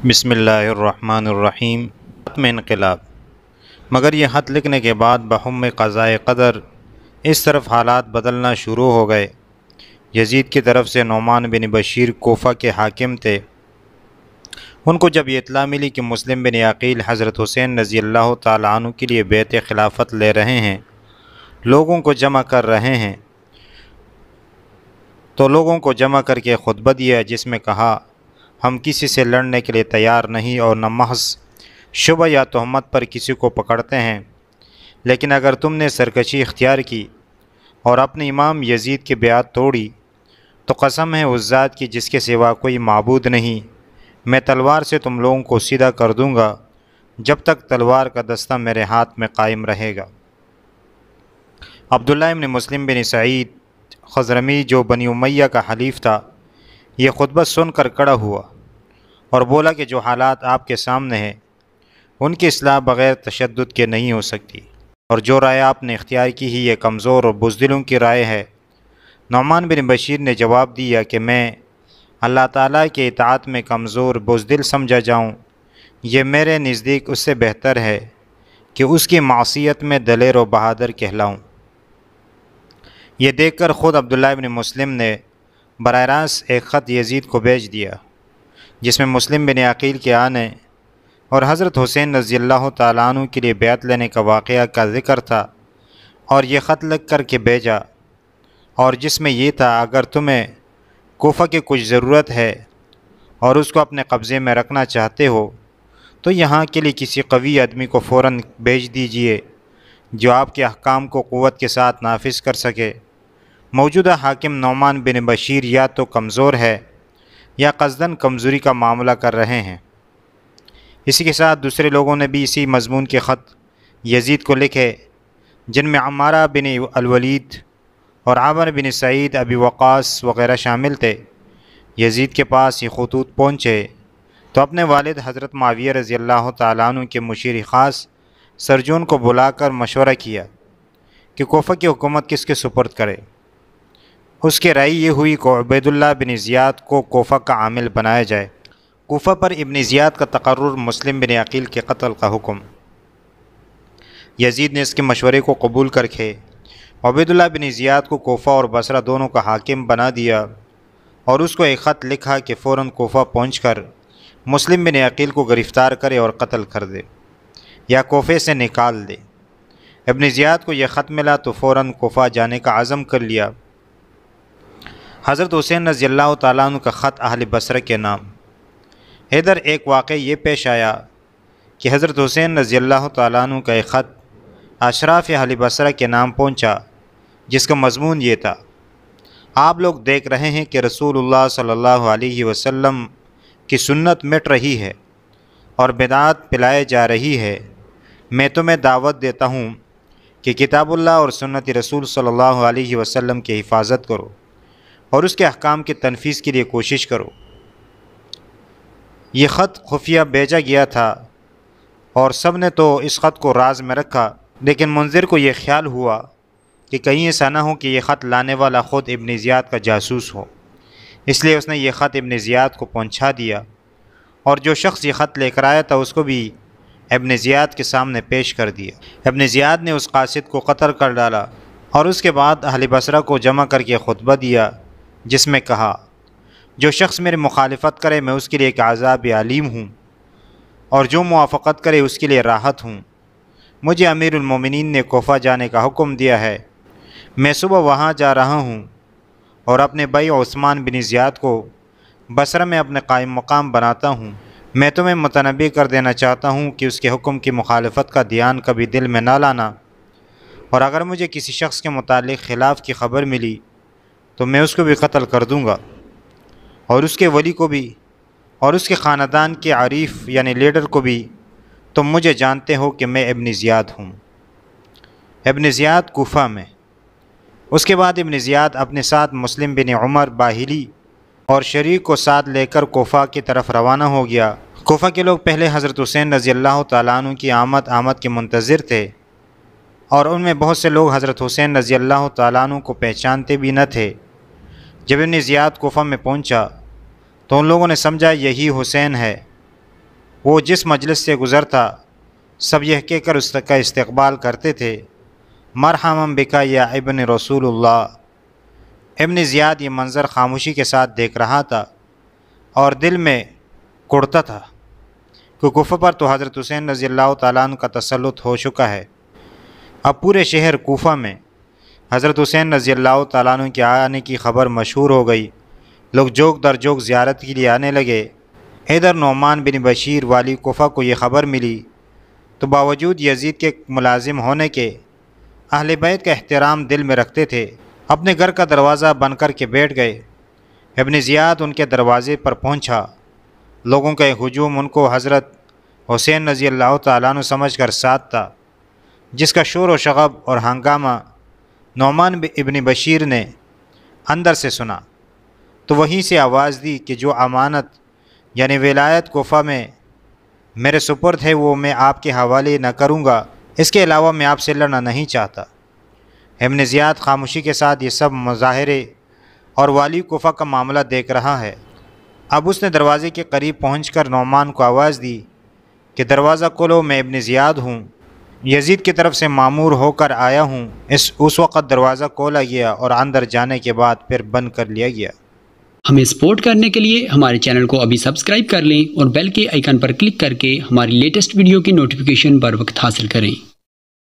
بسم اللہ الرحمن الرحیم۔ ختم انقلاب۔ مگر یہ خط لکھنے کے بعد بحم قضائے قدر اس طرف حالات بدلنا شروع ہو گئے۔ یزید کی طرف سے نعمان بن بشیر کوفہ کے حاکم تھے۔ ان کو جب یہ اطلاع ملی کہ مسلم بن عقیل حضرت حسین رضی اللہ تعالیٰ عنہ کے لیے بیعت خلافت لے رہے ہیں، لوگوں کو جمع کر رہے ہیں، تو لوگوں کو جمع کر کے خطبہ دیا جس میں کہا، ہم کسی سے لڑنے کے لیے تیار نہیں اور نہ محض شبہ یا تہمت پر کسی کو پکڑتے ہیں، لیکن اگر تم نے سرکشی اختیار کی اور اپنے امام یزید کی بیعت توڑی تو قسم ہے اس ذات کی جس کے سوا کوئی معبود نہیں، میں تلوار سے تم لوگوں کو سیدھا کر دوں گا جب تک تلوار کا دستہ میرے ہاتھ میں قائم رہے گا۔ عبداللہ بن مسلم بن سعید خضرمی جو بنی امیہ کا حلیف تھا، یہ خطبہ سن کر کھڑا ہوا اور بولا کہ جو حالات آپ کے سامنے ہیں ان کی اصلاح بغیر تشدد کے نہیں ہو سکتی، اور جو رائے آپ نے اختیار کی ہی یہ کمزور اور بزدلوں کی رائے ہے۔ نعمان بن بشیر نے جواب دیا کہ میں اللہ تعالیٰ کے اطاعت میں کمزور بزدل سمجھا جاؤں، یہ میرے نزدیک اس سے بہتر ہے کہ اس کی معصیت میں دلیر و بہادر کہلاؤں۔ یہ دیکھ کر خود عبداللہ بن مسلم نے براہ راست ایک خط یزید کو بھیج دیا جس میں مسلم بن عقیل کے آنے اور حضرت حسین رضی اللہ تعالیٰ عنہ کے لیے بیعت لینے کا واقعہ کا ذکر تھا، اور یہ خط لکھ کر کے بھیجا، اور جس میں یہ تھا، اگر تمہیں کوفہ کی کچھ ضرورت ہے اور اس کو اپنے قبضے میں رکھنا چاہتے ہو تو یہاں کے لیے کسی قوی آدمی کو فوراً بھیج دیجئے جو آپ کے احکام کو قوت کے ساتھ نافذ کر سکے۔ موجودہ حاکم نعمان بن بشیر یا تو کمزور ہے یا قصداً کمزوری کا معاملہ کر رہے ہیں۔ اسی کے ساتھ دوسرے لوگوں نے بھی اسی مضمون کے خط یزید کو لکھے، جن میں عمارہ بن الولید اور عامر بن سعید ابی وقاص وغیرہ شامل تھے۔ یزید کے پاس یہ خطوط پہنچے تو اپنے والد حضرت معاویہ رضی اللہ تعالیٰ عنہ کے مشیر خاص سرجون کو بلا کر مشورہ کیا کہ کوفہ کی حکومت کس کے سپرد کرے۔ اس کی رائے یہ ہوئی کہ عبید اللہ بن زیاد کو کوفہ کا عامل بنایا جائے۔ کوفہ پر ابن زیاد کا تقرر، مسلم بن عقیل کے قتل کا حکم۔ یزید نے اس کے مشورے کو قبول کر کے عبید اللہ بن زیاد کو کوفہ اور بصرہ دونوں کا حاکم بنا دیا، اور اس کو ایک خط لکھا کہ فوراً کوفہ پہنچ کر مسلم بن عقیل کو گرفتار کرے اور قتل کر دے یا کوفے سے نکال دے۔ ابن زیاد کو یہ خط ملا تو فوراً کوفہ جانے کا عزم کر لیا۔ حضرت حسین رضی اللہ تعالیٰ عنہ کا خط اہل بصرہ کے نام۔ ادھر ایک واقعہ یہ پیش آیا کہ حضرت حسین رضی اللہ تعالیٰ عنہ کا ایک خط اشراف اہل بصرہ کے نام پہنچا جس کا مضمون یہ تھا، آپ لوگ دیکھ رہے ہیں کہ رسول اللہ صلی اللہ علیہ وسلم کی سنت مٹ رہی ہے اور بدعات پلائے جا رہی ہے، میں تمہیں دعوت دیتا ہوں کہ کتاب اللہ اور سنت رسول صلی اللہ علیہ وسلم کی حفاظت کرو اور اس کے احکام کی تنفیذ کے لیے کوشش کرو۔ یہ خط خفیہ بھیجا گیا تھا اور سب نے تو اس خط کو راز میں رکھا، لیکن منذر کو یہ خیال ہوا کہ کہیں ایسا نہ ہو کہ یہ خط لانے والا خود ابن زیاد کا جاسوس ہو، اس لیے اس نے یہ خط ابن زیاد کو پہنچا دیا، اور جو شخص یہ خط لے کر آیا تھا اس کو بھی ابن زیاد کے سامنے پیش کر دیا۔ ابن زیاد نے اس قاصد کو قتل کر ڈالا اور اس کے بعد اہل بصرہ کو جمع کر کے خطبہ دیا جس میں کہا، جو شخص میری مخالفت کرے میں اس کے لیے ایک عذاب علیم ہوں، اور جو موافقت کرے اس کے لیے راحت ہوں۔ مجھے امیر المومنین نے کوفہ جانے کا حکم دیا ہے، میں صبح وہاں جا رہا ہوں اور اپنے بھائی عثمان بن زیاد کو بصرہ میں اپنے قائم مقام بناتا ہوں۔ میں تمہیں متنبہ کر دینا چاہتا ہوں کہ اس کے حکم کی مخالفت کا دھیان کبھی دل میں نہ لانا، اور اگر مجھے کسی شخص کے متعلق خلاف کی خبر ملی تو میں اس کو بھی قتل کر دوں گا، اور اس کے ولی کو بھی، اور اس کے خاندان کے عریف یعنی لیڈر کو بھی۔ تم مجھے جانتے ہو کہ میں ابن زیاد ہوں۔ ابن زیاد کوفہ میں۔ اس کے بعد ابن زیاد اپنے ساتھ مسلم بن عمر باہلی اور شریک کو ساتھ لے کر کوفہ کی طرف روانہ ہو گیا۔ کوفہ کے لوگ پہلے حضرت حسین رضی اللہ تعالیٰ عنہ کی آمد کے منتظر تھے، اور ان میں بہت سے لوگ حضرت حسین رضی اللہ تعالیٰ عنہ کو پہچانتے بھی نہ تھے۔ جب ابن زیاد کوفہ میں پہنچا تو ان لوگوں نے سمجھا یہی حسین ہے، وہ جس مجلس سے گزرتا سب یہ کہہ کر اس کا استقبال کرتے تھے، مرحبا بکا یا ابن رسول اللہ۔ ابن زیاد یہ منظر خاموشی کے ساتھ دیکھ رہا تھا اور دل میں کڑتا تھا کہ کوفہ پر تو حضرت حسین رضی اللہ تعالیٰ عنہ کا تسلط ہو چکا ہے۔ اب پورے شہر کوفہ میں حضرت حسین رضی اللہ تعالیٰ عنہ کے آنے کی خبر مشہور ہو گئی۔ لوگ جوک در جوک زیارت کے لیے آنے لگے۔ ادھر نعمان بن بشیر والی کوفہ کو یہ خبر ملی تو باوجود یزید کے ملازم ہونے کے اہل بیت کا احترام دل میں رکھتے تھے، اپنے گھر کا دروازہ بند کر کے بیٹھ گئے۔ ابن زیاد ان کے دروازے پر پہنچا۔ لوگوں کا ہجوم ان کو حضرت حسین رضی اللہ تعالیٰ عنہ سمجھ کر ساتھ تھا، جس کا شور و شغب اور ہنگامہ نعمان ابن بشیر نے اندر سے سنا تو وہیں سے آواز دی کہ جو امانت یعنی ولایت کوفہ میں میرے سپرد ہے وہ میں آپ کے حوالے نہ کروں گا، اس کے علاوہ میں آپ سے لڑنا نہیں چاہتا۔ ابن زیاد خاموشی کے ساتھ یہ سب مظاہرے اور والی کوفہ کا معاملہ دیکھ رہا ہے۔ اب اس نے دروازے کے قریب پہنچ کر نعمان کو آواز دی کہ دروازہ کھولو، میں ابن زیاد ہوں، یزید کی طرف سے مامور ہو کر آیا ہوں۔ اس وقت دروازہ کھولا گیا اور اندر جانے کے بعد پھر بند کر لیا گیا۔ ہمیں سپورٹ کرنے کے لیے ہمارے چینل کو ابھی سبسکرائب کر لیں اور بیل کے آئیکن پر کلک کر کے ہماری لیٹسٹ ویڈیو کی نوٹیفیکیشن بر وقت حاصل کریں۔